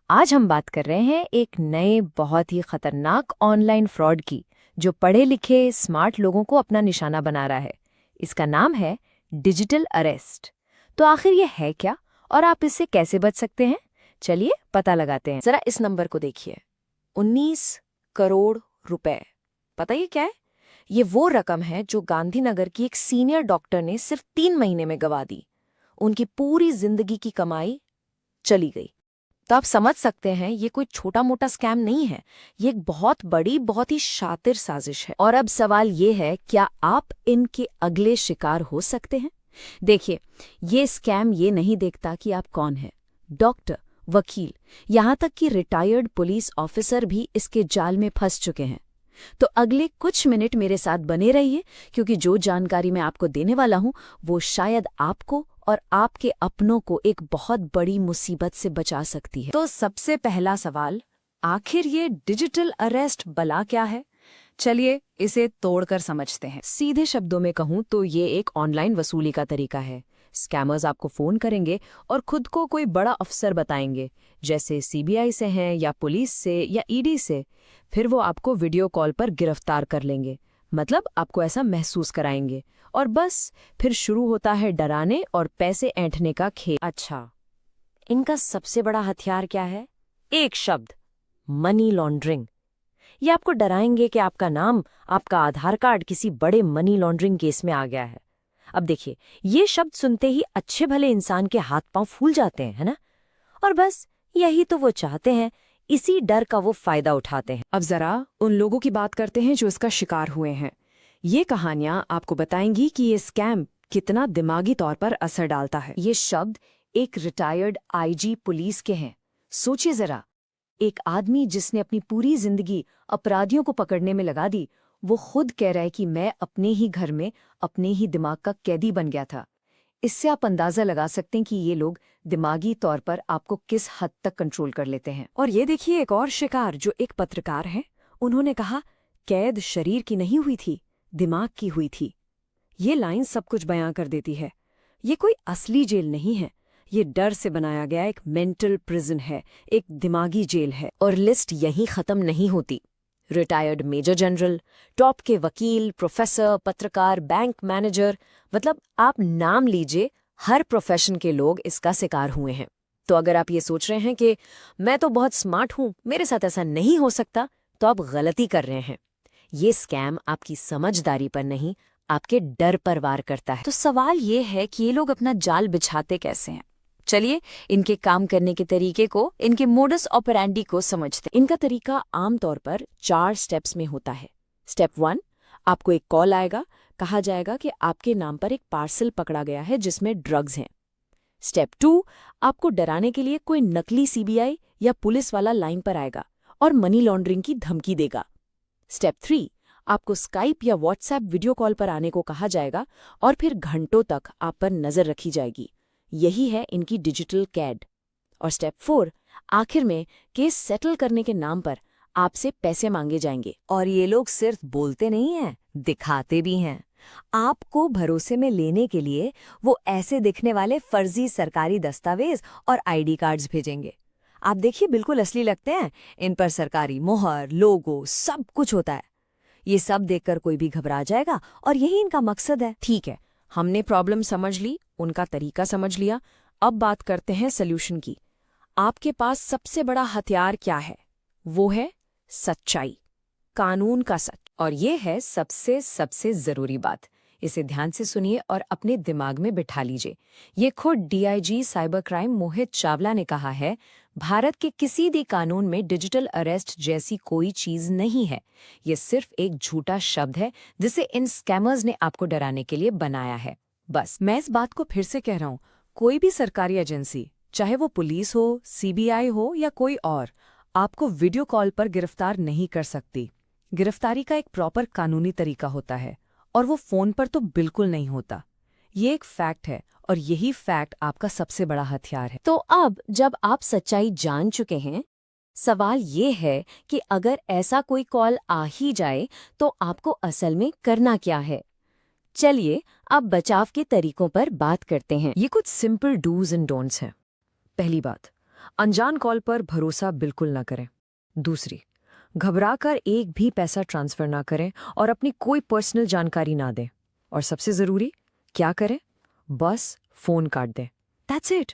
आज हम बात कर रहे हैं एक नए बहुत ही खतरनाक ऑनलाइन फ्रॉड की, जो पढ़े लिखे स्मार्ट लोगों को अपना निशाना बना रहा है। इसका नाम है डिजिटल अरेस्ट। तो आखिर ये है क्या और आप इससे कैसे बच सकते हैं? चलिए पता लगाते हैं। जरा इस नंबर को देखिए, 19 करोड़ रुपए। पता ये क्या है? ये वो रकम है जो गांधीनगर की एक सीनियर डॉक्टर ने सिर्फ 3 महीने में गंवा दी। उनकी पूरी जिंदगी की कमाई चली गई। तो आप समझ सकते हैं ये कोई छोटा मोटा स्कैम नहीं है, ये एक बहुत बड़ी, बहुत ही शातिर साजिश है। और अब सवाल ये है, क्या आप इनके अगले शिकार हो सकते हैं? देखिए, ये स्कैम ये नहीं देखता कि आप कौन हैं। डॉक्टर, वकील, यहाँ तक कि रिटायर्ड पुलिस ऑफिसर भी इसके जाल में फंस चुके हैं। तो अगले कुछ मिनट मेरे साथ बने रहिए, क्योंकि जो जानकारी मैं आपको देने वाला हूं वो शायद आपको और आपके अपनों को एक बहुत बड़ी मुसीबत से बचा सकती है। तो सबसे पहला सवाल, आखिर ये डिजिटल अरेस्ट भला क्या है? चलिए इसे तोड़कर समझते हैं। सीधे शब्दों में कहूं तो ये एक ऑनलाइन वसूली का तरीका है। स्कैमर्स आपको फोन करेंगे और खुद को कोई बड़ा अफसर बताएंगे, जैसे सीबीआई से हैं या पुलिस से या ईडी से। फिर वो आपको वीडियो कॉल पर गिरफ्तार कर लेंगे, मतलब आपको ऐसा महसूस कराएंगे। और बस फिर शुरू होता है डराने और पैसे ऐंठने का खेल। अच्छा, इनका सबसे बड़ा हथियार क्या है? एक शब्द, मनी लॉन्ड्रिंग। ये आपको डराएंगे कि आपका नाम, आपका आधार कार्ड किसी बड़े मनी लॉन्ड्रिंग केस में आ गया है। अब देखिए, ये शब्द सुनते ही अच्छे भले इंसान के हाथ पांव फूल जाते हैं, है ना? और बस यही तो वो चाहते हैं, इसी डर का वो फायदा उठाते हैं। अब जरा उन लोगों की बात करते हैं जो इसका शिकार हुए हैं। ये कहानियां आपको बताएंगी कि ये स्कैम कितना दिमागी तौर पर असर डालता है। ये शब्द एक रिटायर्ड आईजी पुलिस के हैं। सोचिए जरा, एक आदमी जिसने अपनी पूरी जिंदगी अपराधियों को पकड़ने में लगा दी, वो खुद कह रहा है कि मैं अपने ही घर में अपने ही दिमाग का कैदी बन गया था। इससे आप अंदाजा लगा सकते हैं कि ये लोग दिमागी तौर पर आपको किस हद तक कंट्रोल कर लेते हैं। और ये देखिए एक और शिकार, जो एक पत्रकार है। उन्होंने कहा, कैद शरीर की नहीं हुई थी, दिमाग की हुई थी। ये लाइन सब कुछ बयां कर देती है। ये कोई असली जेल नहीं है, ये डर से बनाया गया एक मेंटल प्रिजन है, एक दिमागी जेल है। और लिस्ट यहीं खत्म नहीं होती। रिटायर्ड मेजर जनरल, टॉप के वकील, प्रोफेसर, पत्रकार, बैंक मैनेजर, मतलब आप नाम लीजिए, हर प्रोफेशन के लोग इसका शिकार हुए हैं। तो अगर आप ये सोच रहे हैं कि मैं तो बहुत स्मार्ट हूं, मेरे साथ ऐसा नहीं हो सकता, तो आप गलती कर रहे हैं। ये स्कैम आपकी समझदारी पर नहीं, आपके डर पर वार करता है। तो सवाल ये है कि ये लोग अपना जाल बिछाते कैसे हैं? चलिए इनके काम करने के तरीके को, इनके मोडस ऑपरेंडी को समझते हैं। इनका तरीका आमतौर पर 4 स्टेप्स में होता है। स्टेप 1, आपको एक कॉल आएगा, कहा जाएगा कि आपके नाम पर एक पार्सल पकड़ा गया है जिसमें ड्रग्स हैं। स्टेप 2, आपको डराने के लिए कोई नकली सीबीआई या पुलिस वाला लाइन पर आएगा और मनी लॉन्ड्रिंग की धमकी देगा। स्टेप 3, आपको स्काइप या व्हाट्सएप वीडियो कॉल पर आने को कहा जाएगा और फिर घंटों तक आप पर नजर रखी जाएगी। यही है इनकी डिजिटल कैड। और स्टेप 4, आखिर में केस सेटल करने के नाम पर आपसे पैसे मांगे जाएंगे। और ये लोग सिर्फ बोलते नहीं हैं, दिखाते भी हैं। आपको भरोसे में लेने के लिए वो ऐसे दिखने वाले फर्जी सरकारी दस्तावेज और आईडी कार्ड्स भेजेंगे। आप देखिए, बिल्कुल असली लगते हैं। इन पर सरकारी मोहर, लोगो, सब कुछ होता है। ये सब देखकर कोई भी घबरा जाएगा और यही इनका मकसद है। ठीक है, हमने प्रॉब्लम समझ ली, उनका तरीका समझ लिया। अब बात करते हैं सल्यूशन की। आपके पास सबसे बड़ा हथियार क्या है? वो है सच्चाई, कानून का सच। और ये है सबसे सबसे जरूरी बात। इसे ध्यान से सुनिए और अपने दिमाग में बिठा लीजिए। ये खुद DIG cyber crime Mohit Chawla ने कहा है, भारत के किसी भी कानून में डिजिटल अरेस्ट जैसी कोई चीज नहीं है। ये सिर्फ एक झूठा शब्द है जिसे इन स्कैमर्स ने आपको डराने के लिए बनाया है। बस मैं इस बात को फिर से कह रहा हूं, कोई भी सरकारी एजेंसी, चाहे वो पुलिस हो, सीबीआई हो या कोई और, आपको वीडियो कॉल पर गिरफ्तार नहीं कर सकती। गिरफ्तारी का एक प्रॉपर कानूनी तरीका होता है और वो फोन पर तो बिल्कुल नहीं होता। ये एक फैक्ट है और यही फैक्ट आपका सबसे बड़ा हथियार है। तो अब जब आप सच्चाई जान चुके हैं, सवाल ये है कि अगर ऐसा कोई कॉल आ ही जाए तो आपको असल में करना क्या है। चलिए अब बचाव के तरीकों पर बात करते हैं। ये कुछ सिंपल डूज एंड डोंट्स हैं। पहली बात, अनजान कॉल पर भरोसा बिल्कुल ना करें। दूसरी, घबराकर एक भी पैसा ट्रांसफर ना करें और अपनी कोई पर्सनल जानकारी ना दें। और सबसे जरूरी, क्या करें? बस फोन काट दें। That's it.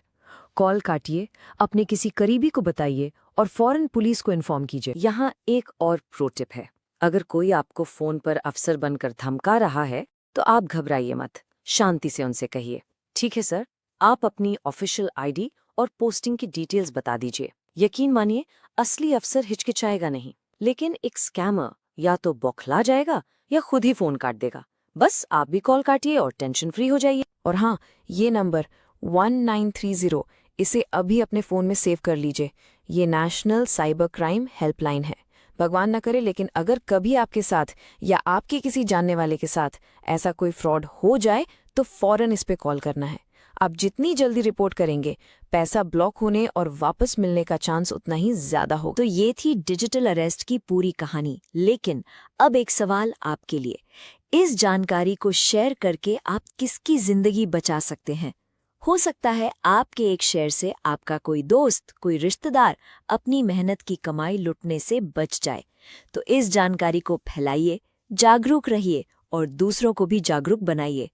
कॉल काटिए, अपने किसी करीबी को बताइए और फौरन पुलिस को इन्फॉर्म कीजिए। यहाँ एक और प्रो टिप है, अगर कोई आपको फोन पर अफसर बनकर धमका रहा है तो आप घबराइए मत, शांति से उनसे कहिए, ठीक है सर, आप अपनी ऑफिशियल आईडी और पोस्टिंग की डिटेल्स बता दीजिए। यकीन मानिए, असली अफसर हिचकिचाएगा नहीं, लेकिन एक स्कैमर या तो बौखला जाएगा या खुद ही फोन काट देगा। बस आप भी कॉल काटिए और टेंशन फ्री हो जाइए। और हाँ, ये नंबर 1930, इसे अभी अपने फ़ोन में सेव कर लीजिए। ये नेशनल साइबर क्राइम हेल्पलाइन है। भगवान न करे, लेकिन अगर कभी आपके साथ या आपके किसी जानने वाले के साथ ऐसा कोई फ्रॉड हो जाए तो फ़ौरन इस पे कॉल करना है। आप जितनी जल्दी रिपोर्ट करेंगे, पैसा ब्लॉक होने और वापस मिलने का चांस उतना ही ज़्यादा होगा। तो ये थी डिजिटल अरेस्ट की पूरी कहानी। लेकिन अब एक सवाल आपके लिए, इस जानकारी को शेयर करके आप किसकी जिंदगी बचा सकते हैं? हो सकता है आपके एक शेयर से आपका कोई दोस्त, कोई रिश्तेदार अपनी मेहनत की कमाई लुटने से बच जाए। तो इस जानकारी को फैलाइए, जागरूक रहिए और दूसरों को भी जागरूक बनाइए।